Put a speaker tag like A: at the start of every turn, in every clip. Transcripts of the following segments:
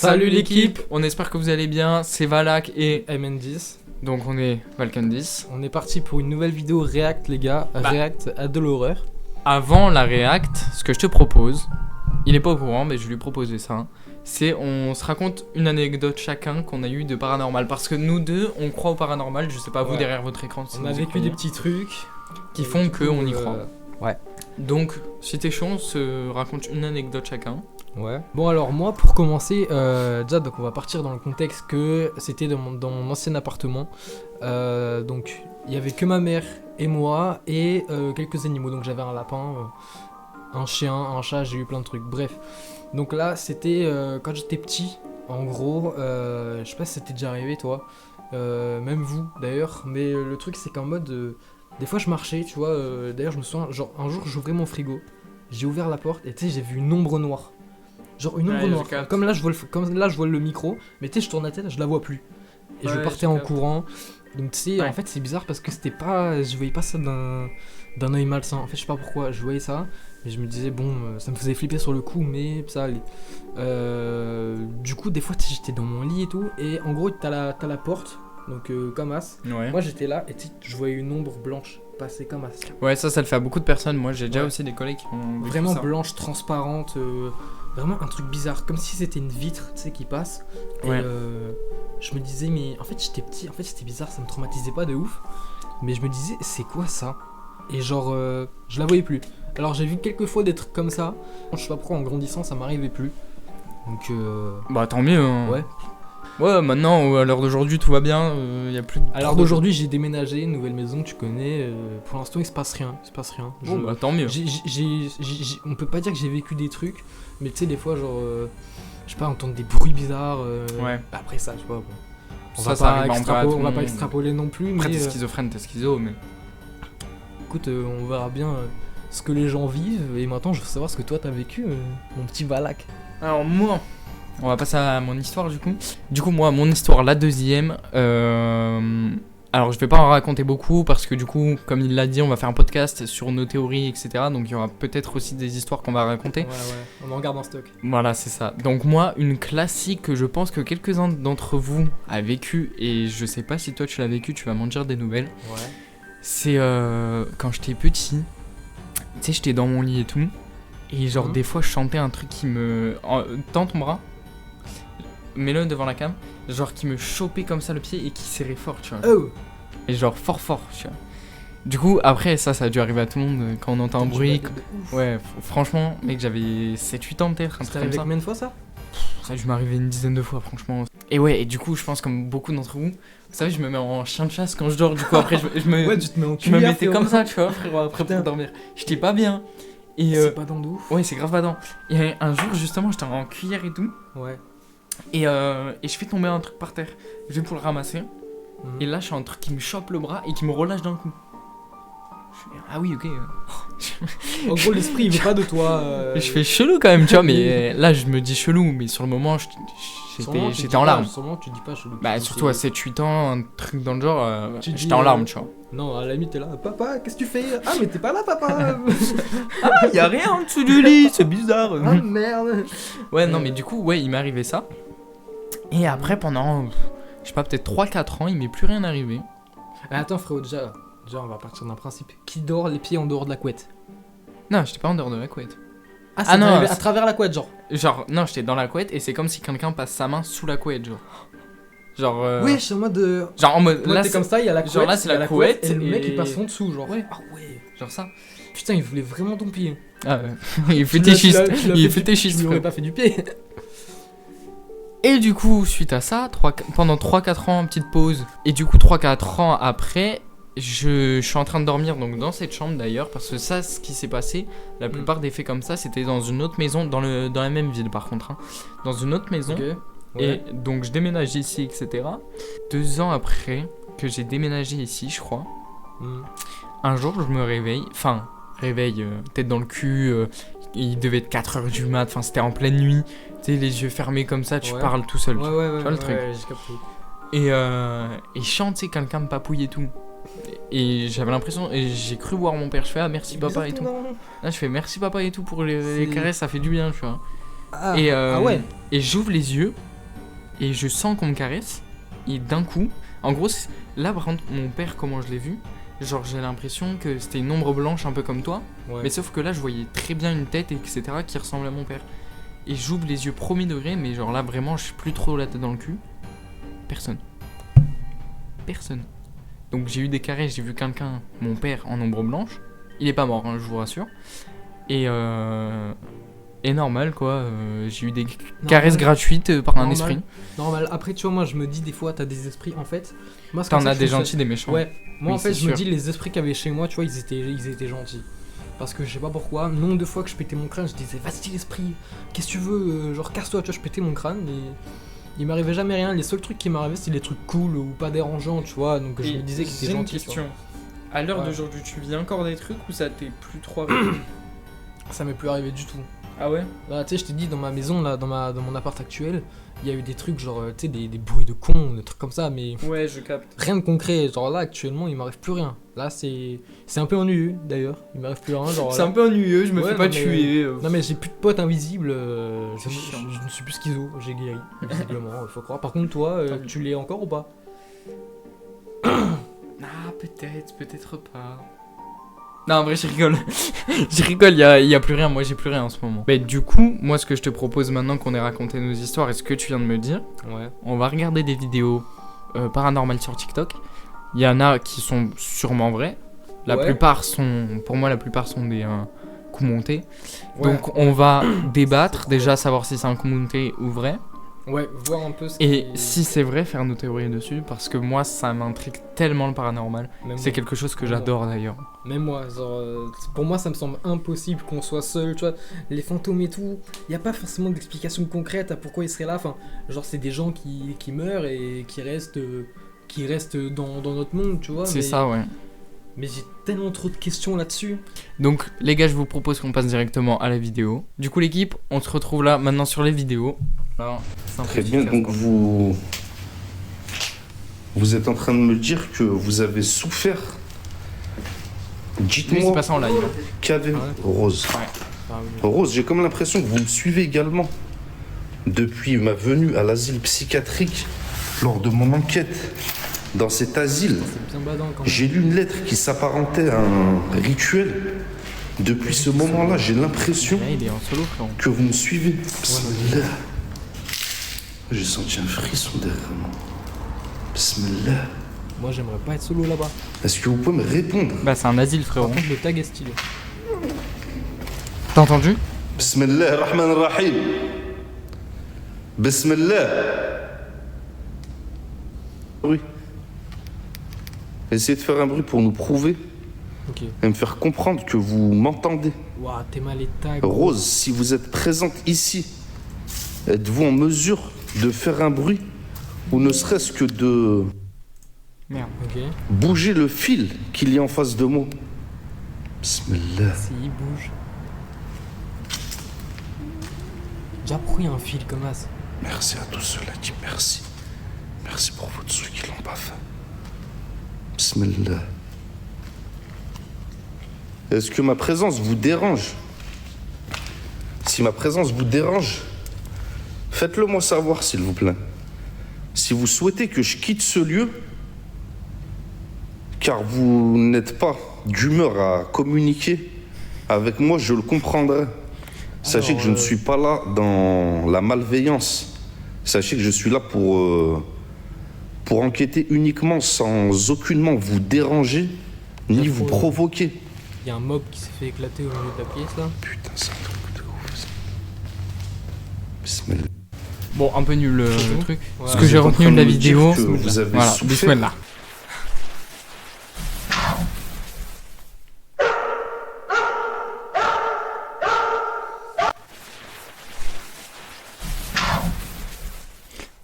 A: Salut l'équipe, on espère que vous allez bien, c'est Valak et
B: MN10.
A: donc on est Valkan10.
B: On est parti pour une nouvelle vidéo React les gars, React à de l'horreur.
A: Avant la React, ce que je te propose, il est pas au courant mais je lui ai proposé ça, c'est on se raconte une anecdote chacun qu'on a eu de paranormal. Parce que nous deux, on croit au paranormal, je sais pas vous derrière votre écran si
B: on
A: vous
B: a
A: y
B: vécu
A: croyez,
B: des petits trucs
A: qui font qu'on y croit.
B: Ouais.
A: Donc si t'es chaud, on se raconte une anecdote chacun.
B: Ouais. Bon alors moi pour commencer, déjà donc on va partir dans le contexte que c'était dans mon ancien appartement. Donc il y avait que ma mère et moi et quelques animaux. Donc j'avais un lapin, un chien, un chat, j'ai eu plein de trucs. Bref. Donc là c'était quand j'étais petit. En gros, je sais pas si c'était déjà arrivé toi, même vous d'ailleurs. Mais le truc c'est qu'en mode, des fois je marchais, tu vois. D'ailleurs je me souviens, genre un jour j'ouvrais mon frigo, j'ai ouvert la porte et tu sais j'ai vu une ombre noire. Genre une ombre noire, comme là je vois le micro, mais tu sais je tourne la tête, je la vois plus. Et je partais en courant. Donc tu sais, en fait c'est bizarre parce que c'était pas, je voyais pas ça d'un œil malsain. En fait je sais pas pourquoi, je voyais ça, mais je me disais bon, ça me faisait flipper sur le coup, mais ça allait. Du coup des fois tu sais, j'étais dans mon lit et tout, et en gros t'as la porte, donc comme as.
A: Ouais.
B: Moi j'étais là et tu sais, je voyais une ombre blanche passer comme as.
A: Ouais, ça le fait à beaucoup de personnes. Moi j'ai déjà aussi des collègues qui ont vécu
B: vraiment
A: ça.
B: Blanche, transparente. Vraiment un truc bizarre, comme si c'était une vitre, tu sais, qui passe.
A: Ouais.
B: Et je me disais, mais en fait j'étais petit, en fait c'était bizarre, ça me traumatisait pas de ouf. Mais je me disais, c'est quoi ça? Et genre, je la voyais plus. Alors j'ai vu quelques fois des trucs comme ça. Je sais pas pourquoi en grandissant ça m'arrivait plus. Donc
A: Bah tant mieux hein.
B: ouais.
A: Ouais, maintenant à l'heure d'aujourd'hui tout va bien, y a plus de...
B: Alors d'aujourd'hui j'ai déménagé, une nouvelle maison, tu connais. Pour l'instant il se passe rien,
A: Bon bah tant mieux.
B: On peut pas dire que j'ai vécu des trucs, mais tu sais des fois genre, je sais pas, entendre des bruits bizarres.
A: Ouais.
B: Après ça, tu vois. Bon. On va pas extrapoler non plus.
A: Après
B: mais,
A: t'es schizophrène, t'es schizo, mais...
B: Écoute, on verra bien ce que les gens vivent. Et maintenant je veux savoir ce que toi t'as vécu, mon petit Valak.
A: Alors moi, on va passer à mon histoire du coup. Du coup moi, mon histoire, la deuxième, alors je vais pas en raconter beaucoup parce que du coup, comme il l'a dit, on va faire un podcast sur nos théories, etc. Donc il y aura peut-être aussi des histoires qu'on va raconter.
B: Ouais, on en garde en stock.
A: Voilà, c'est ça. Donc moi, une classique que je pense que quelques-uns d'entre vous a vécu, et je sais pas si toi tu l'as vécu, tu vas m'en dire des nouvelles.
B: Ouais.
A: C'est quand j'étais petit, tu sais, j'étais dans mon lit et tout, et genre des fois je chantais un truc qui me... Tends ton bras, mets-le devant la cam, genre qui me chopait comme ça le pied et qui serrait fort, tu vois.
B: Oh.
A: Et genre fort, tu vois. Du coup, après ça a dû arriver à tout le monde quand on entend un bruit. Ouais, franchement, mec, j'avais 7-8 ans peut-être, un truc comme ça.
B: Combien de fois ça?
A: Ça a dû m'arriver une dizaine de fois, franchement. Et ouais, et du coup, je pense comme beaucoup d'entre vous, vous savez, je me mets en chien de chasse quand je dors, du coup après je me,
B: Ouais, tu te mets en
A: je me
B: cuillère,
A: mettais comme ça, tu vois, frérot, après pour dormir. J'étais pas bien. Et
B: c'est pas dans de ouf.
A: ouais, c'est grave pas dans. Et un jour, justement, j'étais en cuillère et tout.
B: Ouais.
A: Et je fais tomber un truc par terre. Je vais pour le ramasser. Et là, je suis un truc qui me chope le bras et qui me relâche d'un coup. Je fais, ah oui, ok.
B: En gros, l'esprit, il veut pas de toi.
A: Je fais chelou quand même, tu vois, mais là, je me dis chelou, mais sur le moment, j'étais en larmes.
B: Sûrement, tu dis pas chelou.
A: Bah, surtout à 7-8 ans, un truc dans le genre,
B: Tu dis,
A: j'étais en larmes, tu vois.
B: Non, à la limite, t'es là. Papa, qu'est-ce que tu fais? Ah, mais t'es pas là, papa.
A: Ah, y'a rien en dessous du lit, c'est bizarre.
B: Ah, merde.
A: Ouais, non, mais du coup, ouais, il m'est arrivé ça. Et après, pendant, je sais pas, peut-être 3-4 ans, il m'est plus rien arrivé.
B: Mais attends, frérot, déjà, on va partir d'un principe. Qui dort les pieds en dehors de la couette?
A: Non, j'étais pas en dehors de la couette.
B: Ah non, à travers la couette, genre.
A: Genre, non, j'étais dans la couette et c'est comme si quelqu'un passe sa main sous la couette, genre. Genre.
B: Oui, je suis en mode.
A: Genre en mode.
B: Là, t'es comme ça, il y a la couette.
A: Genre là, c'est la couette.
B: Et le mec, il passe en dessous, genre.
A: Ouais.
B: Ah ouais.
A: Genre ça.
B: Putain, il voulait vraiment ton pied.
A: Ah ouais. Il est fétichiste. Il est fétichiste.
B: Tu lui aurais pas fait du pied.
A: Et du coup, suite à ça, pendant 3-4 ans, petite pause. Et du coup, 3-4 ans après, je suis en train de dormir donc dans cette chambre d'ailleurs. Parce que ça, ce qui s'est passé, la plupart des faits comme ça, c'était dans une autre maison, dans la même ville par contre. Hein, dans une autre maison.
B: Okay. Ouais.
A: Et donc, je déménage ici, etc. 2 ans après que j'ai déménagé ici, je crois. Un jour, je me réveille. Enfin, tête dans le cul. Il devait être 4h du mat. Enfin, c'était en pleine nuit. Tu sais, les yeux fermés comme ça, tu parles tout seul.
B: Ouais,
A: tu vois le truc.
B: Ouais, j'ai capté.
A: Et je chante, tu sais, quelqu'un me papouille et tout. Et j'avais l'impression, et j'ai cru voir mon père, je fais ah merci papa et tout. Là je fais merci papa et tout pour les caresses, ça fait du bien, tu vois.
B: Ah,
A: et
B: ouais.
A: et j'ouvre les yeux et je sens qu'on me caresse. Et d'un coup, en gros, là par contre, mon père, comment je l'ai vu, genre j'ai l'impression que c'était une ombre blanche un peu comme toi,
B: Ouais.
A: mais sauf que là je voyais très bien une tête, etc., qui ressemble à mon père. Et j'ouvre les yeux premier degré, mais genre là vraiment, je suis plus trop la tête dans le cul. Personne. Personne. Donc j'ai eu des caresses, j'ai vu quelqu'un, mon père, en ombre blanche. Il est pas mort, hein, je vous rassure. Et normal quoi, j'ai eu des caresses gratuites par un
B: Normal.
A: esprit.
B: Normal. Après, tu vois, moi, je me dis des fois, t'as des esprits. En fait, moi, c'est comme
A: T'en
B: ça
A: as
B: que
A: des
B: je trouve ça-
A: gentils, des méchants.
B: Ouais. Moi,
A: Oui,
B: en fait,
A: c'est
B: je me
A: sûr.
B: dis, les esprits qu'il y avait chez moi, tu vois, ils étaient gentils. Parce que je sais pas pourquoi, nombre de fois que je pétais mon crâne, je disais, vas-y, l'esprit, qu'est-ce que tu veux, genre, casse-toi, tu vois, je pétais mon crâne et. Il m'arrivait jamais rien. Les seuls trucs qui m'arrivaient, c'était les trucs cool ou pas dérangeants, tu vois. Donc, je me disais que c'était
A: j'ai une
B: gentil. tu vois.
A: question. À l'heure
B: Ouais.
A: d'aujourd'hui, tu vis encore des trucs ou ça t'est plus trop arrivé?
B: Ça m'est plus arrivé du tout.
A: Ah ouais?
B: Là, tu sais, je t'ai dit, dans ma maison, là, dans mon appart actuel, il y a eu des trucs, genre, tu sais, des bruits de cons, des trucs comme ça, mais
A: Ouais, je capte.
B: rien de concret. Genre là, actuellement, il m'arrive plus rien. Là, c'est un peu ennuyeux, d'ailleurs. Il m'arrive plus rien. Genre,
A: C'est
B: là-
A: un peu ennuyeux, je me
B: Ouais,
A: fais pas
B: non, mais-
A: tuer.
B: Non, mais j'ai plus de potes invisibles.
A: C'est chiant.
B: Je ne suis plus schizo, j'ai guéri, visiblement, faut croire. Par contre, toi,
A: Tant mieux.
B: tu l'es encore ou pas?
A: Ah, peut-être pas. Non, en vrai, je rigole. Je rigole, il y a plus rien. Moi, j'ai plus rien en ce moment. Mais du coup, moi, ce que je te propose maintenant qu'on ait raconté nos histoires et ce que tu viens de me dire,
B: Ouais.
A: on va regarder des vidéos paranormales sur TikTok. Il y en a qui sont sûrement vraies. La
B: Ouais.
A: plupart sont, pour moi, la plupart sont des coups montés.
B: Ouais.
A: Donc, on va débattre, déjà savoir si c'est un coup monté ou vrai.
B: Ouais, voir un peu ce
A: Et
B: qui-
A: si c'est vrai, faire nos théories dessus. Parce que moi, ça m'intrigue tellement le paranormal.
B: Même
A: C'est
B: moi.
A: quelque chose que
B: Même
A: j'adore d'ailleurs.
B: Même moi, genre, pour moi, ça me semble impossible qu'on soit seul, tu vois. Les fantômes et tout, il n'y a pas forcément d'explication concrète à pourquoi ils seraient là. Enfin, genre, c'est des gens qui meurent et qui restent dans notre monde, tu vois.
A: C'est
B: mais-
A: ça, ouais.
B: Mais j'ai tellement trop de questions là-dessus.
A: Donc les gars, je vous propose qu'on passe directement à la vidéo. Du coup l'équipe, on se retrouve là maintenant sur les vidéos. Alors, c'est un peu
C: Très bien,
A: efficace,
C: donc
A: quoi.
C: vous êtes en train de me dire que vous avez souffert.
A: Lui, c'est
C: Dites-moi
A: passé en live.
C: qu'avez
B: Ah ouais.
C: Rose.
B: Ah, oui.
C: Rose, j'ai comme l'impression que vous me suivez également. Depuis ma venue à l'asile psychiatrique, lors de mon enquête dans cet asile,
B: C'est bien badant quand même.
C: j'ai lu une lettre qui s'apparentait à un rituel. Depuis ce moment-là, j'ai l'impression
A: Là, il est en solo, frérot.
C: que vous me suivez. Bismillah. J'ai senti un frisson derrière moi. Bismillah.
B: Moi, j'aimerais pas être solo là-bas.
C: Est-ce que vous pouvez me répondre?
A: Bah c'est un asile, frérot.
B: Par contre, le tag est stylé.
A: T'as entendu?
C: Bismillah ar-Rahman ar-Rahim. Bismillah. Oui. Essayez de faire un bruit pour nous prouver
B: Ok.
C: et me faire comprendre que vous m'entendez.
B: Waouh, t'es mal les tags.
C: Rose, si vous êtes présente ici, êtes-vous en mesure de faire un bruit ou ne serait-ce que de
A: Merde.
B: Ok.
C: bouger le fil qu'il y a en face de moi? Bismillah.
B: Si, il bouge. Déjà, pourquoi il y a un fil comme ça?
C: Merci à tous ceux-là qui merci. Merci pour votre ceux qui l'ont pas fait. Bismillah. Est-ce que ma présence vous dérange? Si ma présence vous dérange, faites-le moi savoir, s'il vous plaît. Si vous souhaitez que je quitte ce lieu, car vous n'êtes pas d'humeur à communiquer avec moi, je le comprendrai. Sachez
B: Alors,
C: que je ne suis pas là dans la malveillance. Sachez que je suis là pour enquêter uniquement sans aucunement vous déranger ni vous provoquer.
B: Il y a un mob qui s'est fait éclater au milieu de la pièce là.
C: Putain, c'est un truc de ouf. ça. Bismillah.
A: Bon, un peu nul le
B: C'est tout
A: truc.
B: Ouais.
A: Ce que
C: Vous
A: j'ai
C: êtes en
A: retenu
C: train
A: de la
C: me dire
A: vidéo,
C: que vous avez
A: voilà,
C: souffert.
A: bismillah.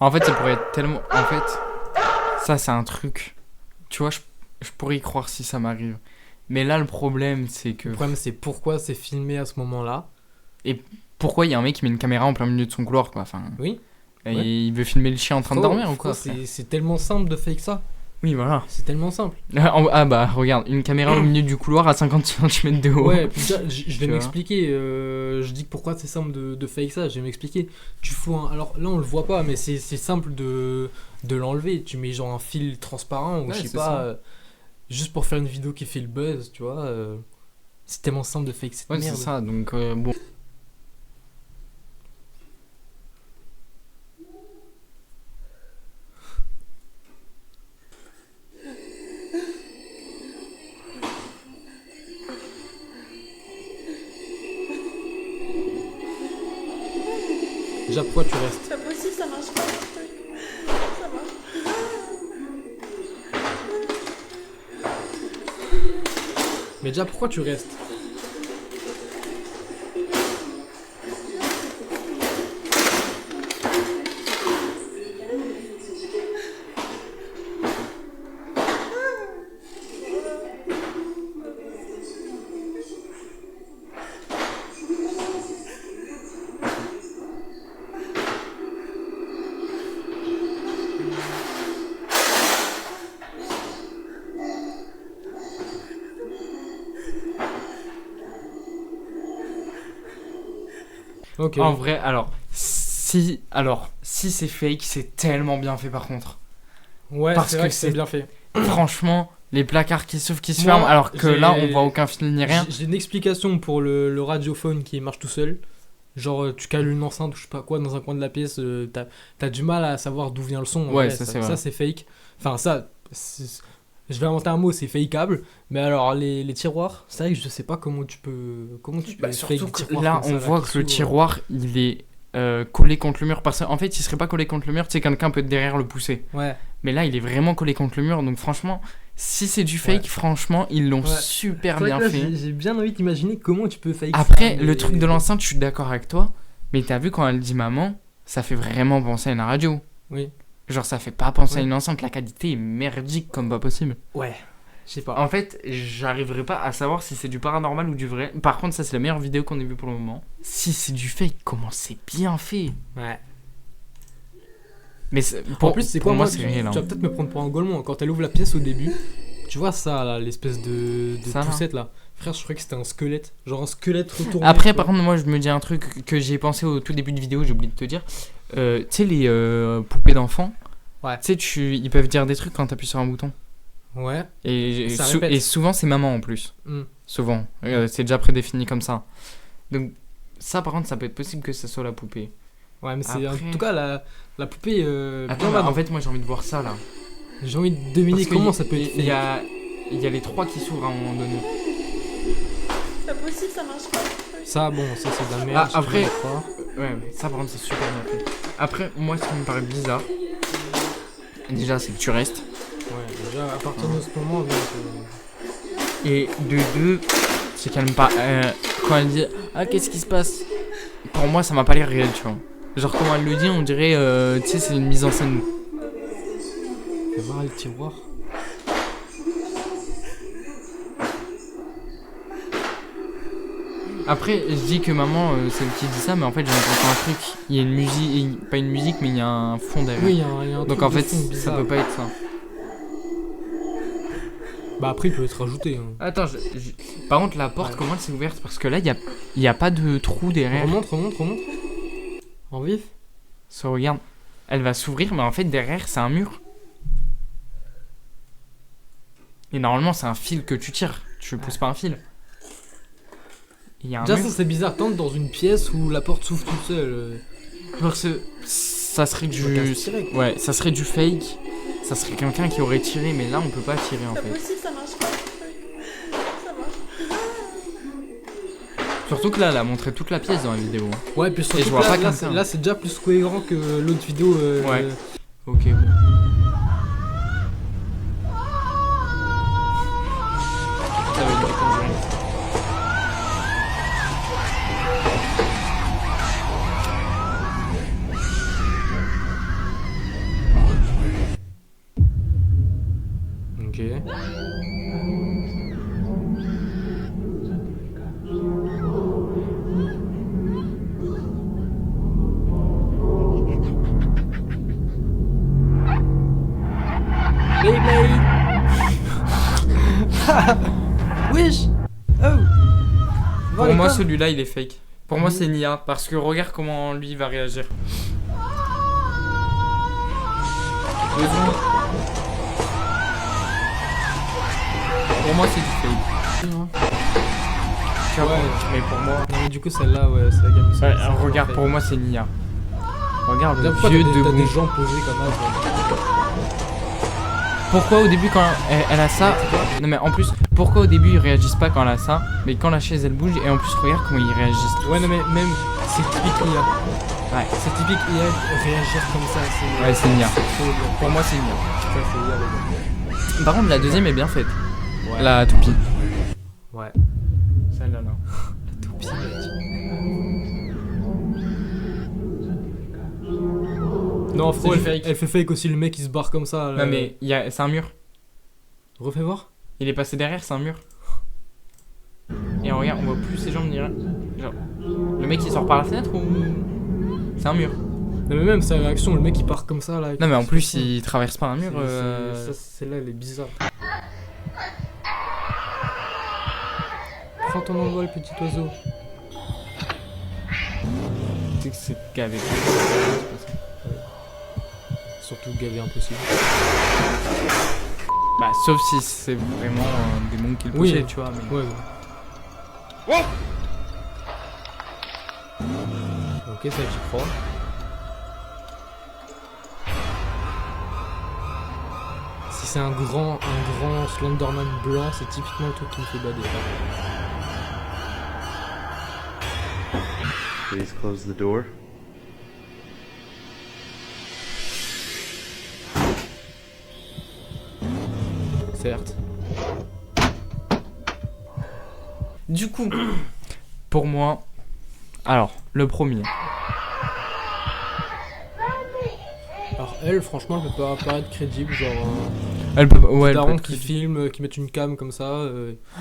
A: En fait, ça pourrait être tellement. En fait, ça, c'est un truc. Tu vois, je pourrais y croire si ça m'arrive. Mais là, le problème, c'est que.
B: Le problème, c'est pourquoi c'est filmé à ce moment-là.
A: Pourquoi il y a un mec qui met une caméra en plein milieu de son couloir, quoi. Enfin,
B: Oui.
A: et
B: Ouais.
A: il veut filmer le chien en train de dormir ou quoi frère
B: C'est tellement simple de fake ça.
A: Oui, voilà.
B: C'est tellement simple.
A: Ah bah, regarde, une caméra au milieu du couloir à 50 cm de haut.
B: Ouais, puis déjà, je
A: Tu
B: vais
A: vois.
B: m'expliquer. Je dis que pourquoi c'est simple de fake ça, je vais m'expliquer. Tu fous un. Alors là, on le voit pas, mais c'est simple de l'enlever. Tu mets genre un fil transparent ou
A: Ouais,
B: je sais
A: c'est
B: pas,
A: ça.
B: juste pour faire une vidéo qui fait le buzz, tu vois. C'est tellement simple de fake cette
A: Ouais, c'est
B: merde.
A: ça, donc bon.
B: Déjà, pourquoi tu restes?
D: C'est pas possible, ça marche pas. Ça marche.
B: Mais déjà, pourquoi tu restes? Ok.
A: En vrai, si c'est fake, c'est tellement bien fait par contre.
B: Ouais,
A: parce
B: c'est vrai
A: que
B: que c'est
A: c'est-
B: bien fait.
A: Franchement, les placards qui s'ouvrent, qui se
B: Moi,
A: ferment, alors que là, on
B: j'ai-
A: voit aucun fil ni rien.
B: J'ai une explication pour le radiophone qui marche tout seul. Genre, tu cales une enceinte ou je sais pas quoi dans un coin de la pièce, t'as du mal à savoir d'où vient le son. En
A: Ouais,
B: vrai,
A: ça, c'est vrai.
B: ça c'est fake. Enfin, je vais inventer un mot, c'est fakeable. Mais alors, les tiroirs, c'est vrai que je sais pas comment tu peux. Comment tu peux
A: Bah,
B: fake
A: surtout
B: des
A: que
B: tiroirs
A: là,
B: comme ça,
A: on voit
B: qui
A: que le
B: s'ouvrent.
A: tiroir, il est collé contre le mur. Parce qu'en fait, il serait pas collé contre le mur, tu sais, quelqu'un peut être derrière le pousser.
B: Ouais,
A: Mais là, il est vraiment collé contre le mur. Donc, franchement, si c'est du fake,
B: Ouais.
A: franchement, ils l'ont
B: Ouais.
A: super
B: C'est vrai
A: bien
B: que là,
A: fait.
B: j'ai bien envie d'imaginer comment tu peux fake ça,
A: Après,
B: mais-
A: le truc de l'enceinte, je suis d'accord avec toi. Mais t'as vu quand elle dit maman, ça fait vraiment penser à une radio.
B: Oui.
A: Genre, ça fait pas penser à
B: Ouais.
A: une enceinte. La qualité est merdique comme pas possible.
B: Ouais, je sais pas.
A: En fait, j'arriverai pas à savoir si c'est du paranormal ou du vrai. Par contre, ça, c'est la meilleure vidéo qu'on ait vue pour le moment. Si c'est du fake, comment c'est bien fait.
B: Ouais.
A: Mais
B: En plus, c'est
A: pour
B: quoi
A: moi,
B: moi,
A: c'est
B: tu
A: réel. Hein.
B: vas peut-être me prendre pour un golemon. Quand elle ouvre la pièce au début, tu vois ça, là, l'espèce de
A: Ça, là.
B: poussette là. Frère, je croyais que c'était un squelette. Genre un squelette retourné.
A: Après,
B: tu
A: par
B: vois.
A: contre, moi, je me dis un truc que j'ai pensé au tout début de vidéo, j'ai oublié de te dire. Tu sais, les poupées d'enfants,
B: Ouais.
A: tu sais, ils peuvent dire des trucs quand t'appuies sur un bouton.
B: Ouais.
A: Et,
B: Ça répète.
A: et souvent, c'est maman en plus.
B: Hmm.
A: Souvent. C'est déjà prédéfini comme ça. Donc, ça, par contre, ça peut être possible que ce soit la poupée.
B: Ouais, mais c'est
A: Après-
B: en tout cas la poupée.
A: Attends,
B: bien
A: mais en fait, moi, j'ai envie de voir ça là.
B: j'ai envie de deviner
A: Parce que
B: comment ça peut être
A: Il y
B: fait.
A: a les trois qui s'ouvrent à un moment donné.
D: C'est pas possible, ça marche pas.
B: Ça, bon, ça c'est de la merde.
A: Ah,
B: je
A: après-
B: sais pas.
A: Ouais, mais ça, par contre, c'est super bien fait. Après, moi, ce qui me paraît bizarre, déjà, c'est que tu restes.
B: Ouais, déjà à partir de ce moment, donc,
A: Et de deux, c'est qu'elle me parle. Quand elle dit ah, qu'est-ce qui se passe, pour moi, ça m'a pas l'air réel, tu vois. Genre, comment elle le dit, on dirait, tu sais, c'est une mise en scène.
B: fais voir le tiroir.
A: Après, je dis que maman, c'est elle qui dit ça, mais en fait, j'ai entendu un truc. Il y a une musique, pas une musique, mais il y a un fond derrière.
B: Oui, il y a un
A: Donc
B: truc
A: en
B: de
A: fait,
B: fond
A: ça
B: bizarre.
A: peut pas être ça.
B: Bah après, il peut être rajouté. Hein.
A: Attends, par contre, la porte,
B: Ouais.
A: comment elle s'est ouverte? Parce que là, il y a pas de trou derrière.
B: Remonte. En vif.
A: Ça, regarde, elle va s'ouvrir, mais en fait, derrière, c'est un mur. Et normalement, c'est un fil que tu tires. Tu pousses pas un fil. Il y a un
B: Déjà,
A: mur.
B: ça c'est bizarre. Tente dans une pièce où la porte s'ouvre toute seule.
A: Parce que ça serait
B: Tu vas
A: du.
B: qu'à tirer, quoi.
A: Ouais, ça serait du fake. Ça serait quelqu'un qui aurait tiré, mais là, on peut pas tirer en
D: C'est pas
A: fait.
D: possible, ça marche pas. Ça marche.
A: Surtout que là, elle a montré toute la pièce dans la vidéo.
B: Ouais, puis surtout
A: je vois
B: que là,
A: pas
B: là,
A: quelqu'un.
B: là, c'est déjà plus cohérent que l'autre vidéo.
A: Ouais. Ok, bon. Ça va être du Conjuring.
B: Ok. Wesh. Oh.
A: Pour moi, celui-là, il est fake. Pour moi, c'est Nia. Parce que regarde comment lui va réagir. 2 secondes. Pour moi, c'est du fake. Tu vois,
B: Ouais.
A: mais pour moi.
B: Non mais du coup celle-là, ouais, c'est la gamme.
A: Ouais, regarde, pour moi, c'est Nia. Regarde le
B: Pourquoi
A: vieux
B: t'as
A: debout.
B: des gens posés comme ça.
A: Pourquoi au début, quand elle a ça. Non, mais en plus, pourquoi au début ils réagissent pas quand elle a ça, mais quand la chaise elle bouge, et en plus, regarde comment ils réagissent.
B: Ouais, non mais même, c'est typique IA.
A: Ouais,
B: C'est typique IA réagir comme ça.
A: ouais, c'est Nia.
B: C'est trop bien.
A: Pour moi, c'est Nia.
B: Ça, c'est IA, les gars.
A: Par contre, la deuxième est bien faite.
B: Ouais.
A: La toupie.
B: Ouais.
A: Celle-là, là.
B: Non,
A: C'est
B: faut,
A: du fake.
B: elle fait fake aussi, le mec il se barre comme ça.
A: Non, mais c'est un mur.
B: Refais voir.
A: Il est passé derrière, c'est un mur. Et regarde, on voit plus ses jambes ni rien. Genre, le mec il sort par la fenêtre ou. C'est un mur.
B: Non, mais même sa réaction, le mec il part comme ça là.
A: Non, mais en plus, il traverse pas un mur.
B: Celle-là elle est bizarre. Prends ton envol, petit oiseau.
A: Tu sais que c'est gavé.
B: Surtout gavé impossible.
A: Bah, sauf si c'est vraiment un démon qui le
B: Oui.
A: possède, tu vois. Mais...
B: Ouais. Ok, ça j'y crois. Si c'est un grand Slenderman blanc, c'est typiquement le truc qui me fait bader.
E: Please close the door.
B: Certes.
A: Du coup, pour moi, alors, le premier.
B: Alors elle, franchement, elle peut pas paraître crédible, genre
A: Elle peut, ouais, elle peut
B: daron
A: être
B: qui
A: crédible.
B: filme, qui met une cam comme ça.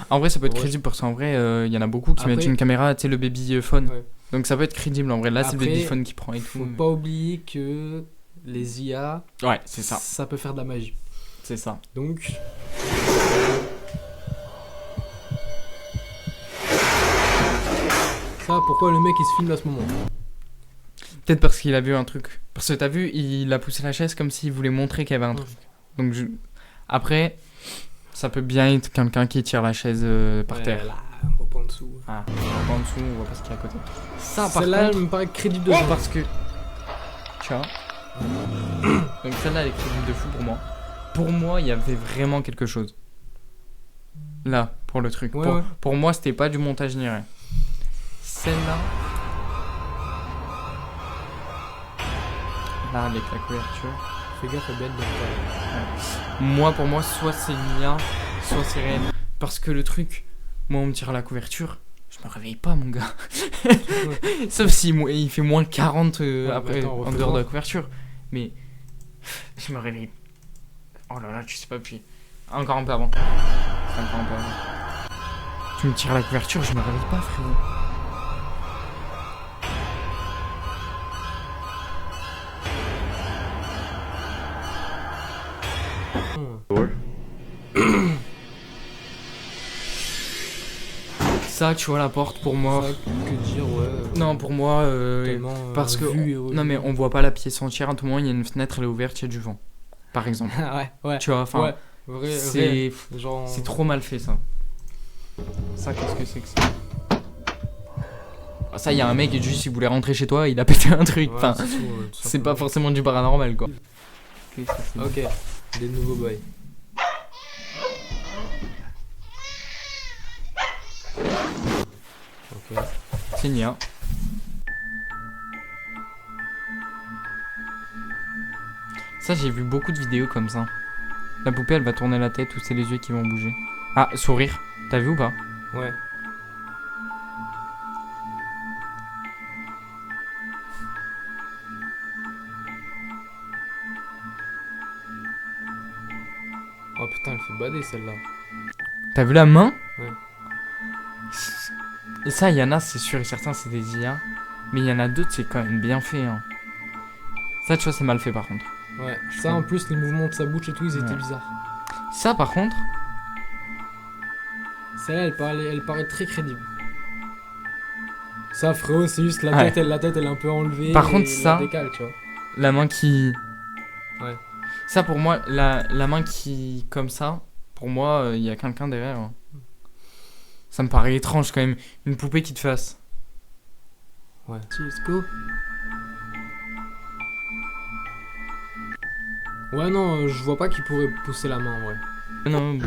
A: En vrai, ça peut être
B: Ouais.
A: crédible parce qu'en vrai, il y en a beaucoup qui
B: Après-
A: mettent une caméra, tu sais, le baby phone.
B: Ouais.
A: Donc ça peut être crédible en vrai. Là, c'est le
B: Après,
A: baby phone qui prend et tout.
B: Faut pas oublier que les IA,
A: Ouais, c'est ça.
B: ça peut faire de la magie.
A: C'est ça.
B: Donc. Ça, pourquoi le mec il se filme à ce moment?
A: Peut-être parce qu'il a vu un truc. Parce que t'as vu, il a poussé la chaise comme s'il voulait montrer qu'il y avait un truc. Donc après, ça peut bien être quelqu'un qui tire la chaise par
B: Ouais,
A: terre.
B: Là, on voit pas en dessous.
A: Ah, on voit pas en dessous, on voit pas ce qu'il y a à côté. Ça, par
B: Celle-là,
A: contre,
B: elle me paraît crédible de
A: parce que. Tu vois. Donc celle-là, elle est crédible de fou pour moi. Pour moi, il y avait vraiment quelque chose. Là, pour le truc.
B: Ouais,
A: pour,
B: ouais.
A: pour moi, c'était pas du montage ni rien. Celle-là. Là, avec la couverture.
B: Fais gaffe, elle bête dans
A: Moi, pour moi, soit c'est Nia, soit c'est réel. Parce que le truc, moi, on me tire la couverture, je me réveille pas, mon gars. Sauf si il fait moins 40 après,
B: attends,
A: en dehors de la couverture. Mais je me réveille. Oh là là, tu sais pas, puis. Encore un peu avant. C'est encore un peu avant. Tu me tires la couverture, je me réveille pas, frérot.
E: Door.
A: Ça, tu vois la porte pour moi.
B: ça. Que dire, ouais.
A: Non, pour moi,
B: Tellement,
A: parce que
B: vu et
A: non mais on voit pas la pièce entière. À tout moment, il y a une fenêtre, elle est ouverte, il y a du vent. Par exemple.
B: ouais.
A: Tu vois, enfin,
B: Ouais. Vrai,
A: c'est
B: genre.
A: c'est trop mal fait ça. Ça, qu'est-ce que c'est que ça? Ah, ça, il y a un mec et juste il voulait rentrer chez toi, il a pété un truc.
B: Ouais,
A: Enfin,
B: c'est tout, tout
A: c'est pas
B: simplement.
A: forcément du paranormal quoi.
B: Ok, des nouveaux boys. Ok.
A: C'est Nia. Ça, j'ai vu beaucoup de vidéos comme ça. La poupée, elle va tourner la tête ou c'est les yeux qui vont bouger. Ah, sourire. T'as vu ou pas?
B: Ouais. Oh putain, elle fait bader celle-là.
A: T'as vu la main?
B: Ouais.
A: Et ça, il y en a, c'est sûr et certain, c'est des IA. Mais il y en a d'autres, c'est quand même bien fait. Hein. Ça, tu vois, c'est mal fait par contre.
B: Ouais. Ça en plus, les mouvements de sa bouche et tout, ils étaient
A: Ouais.
B: bizarres.
A: Ça, par contre,
B: Celle-là, elle paraît très crédible. Ça, frérot, c'est juste
A: Ouais.
B: la tête, elle est un peu enlevée.
A: Par contre,
B: et
A: ça-
B: la décale, tu vois.
A: La main qui.
B: Ouais.
A: Ça, pour moi, la main qui. Comme ça, pour moi, il y a quelqu'un derrière. Hein. Ça me paraît étrange quand même. Une poupée qui te fasse.
B: Ouais. Let's go. Ouais, non, je vois pas qui pourrait pousser la main, ouais.
A: Non.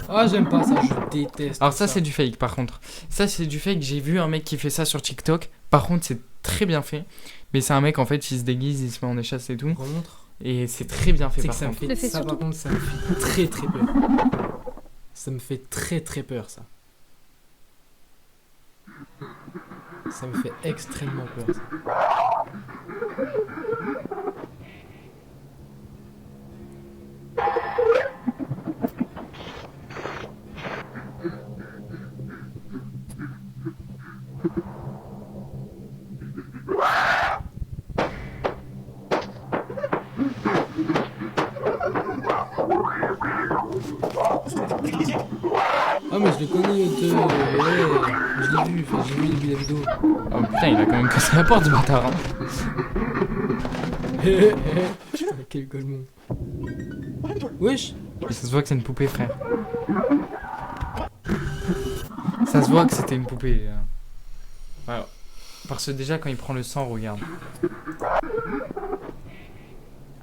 B: Ah, j'aime pas ça, je déteste.
A: Alors, ça, c'est du fake par contre. Ça, c'est du fake. J'ai vu un mec qui fait ça sur TikTok. Par contre, c'est très bien fait. Mais c'est un mec, en fait, il se déguise, il se met en échasse et tout.
B: Remontre.
A: Et c'est très bien fait
B: C'est que
A: par
B: ça me
A: contre.
B: fait,
D: Le fait
B: ça, par
D: surtout.
B: contre, ça me fait très très peur. Ça me fait très très peur, ça. Ça me fait extrêmement peur, ça. Ah, mais je le connais, ouais, je l'ai vu, enfin, j'ai vu le début de la vidéo.
A: Oh putain, il a quand même cassé la porte, ce bâtard. Hein.
B: Putain, quel golemon. Wesh.
A: Et ça se voit que c'est une poupée, frère. Ça se voit que c'était une poupée. Voilà. Parce que déjà, quand il prend le sang, regarde.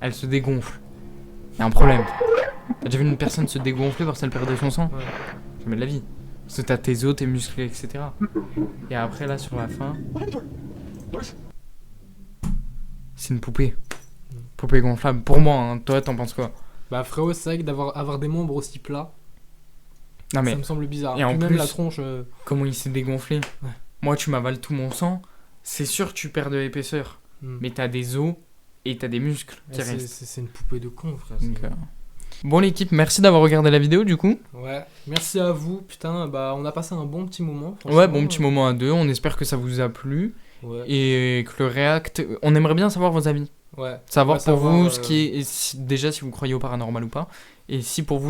A: Elle se dégonfle. Il y a un problème. T'as déjà vu une personne se dégonfler parce qu'elle perdait son sang?
B: Ouais.
A: Jamais de la vie. Parce que t'as tes os, tes muscles, etc. Et après, là, sur la fin... C'est une poupée. Poupée gonflable. Pour moi, hein. Toi, t'en penses quoi?
B: Bah, frérot, c'est vrai que avoir des membres aussi plats,
A: Non mais,
B: ça me semble bizarre.
A: et en
B: Puis même
A: plus-
B: la tronche.
A: comment il s'est dégonflé?
B: Ouais.
A: Moi, tu m'avales tout mon sang. C'est sûr que tu perds de l'épaisseur. Mais t'as des os et t'as des muscles qui restent.
B: C'est une poupée de con, frère.
A: Donc, Bon l'équipe, merci d'avoir regardé la vidéo du coup.
B: Ouais, merci à vous, putain, bah on a passé un bon petit moment. franchement.
A: Ouais, bon petit moment à deux, on espère que ça vous a plu
B: Ouais,
A: et que le React... On aimerait bien savoir vos avis.
B: ouais.
A: Savoir
B: Ouais,
A: pour vous
B: savoir,
A: ce qui est... déjà si vous croyez au paranormal ou pas. Et si pour vous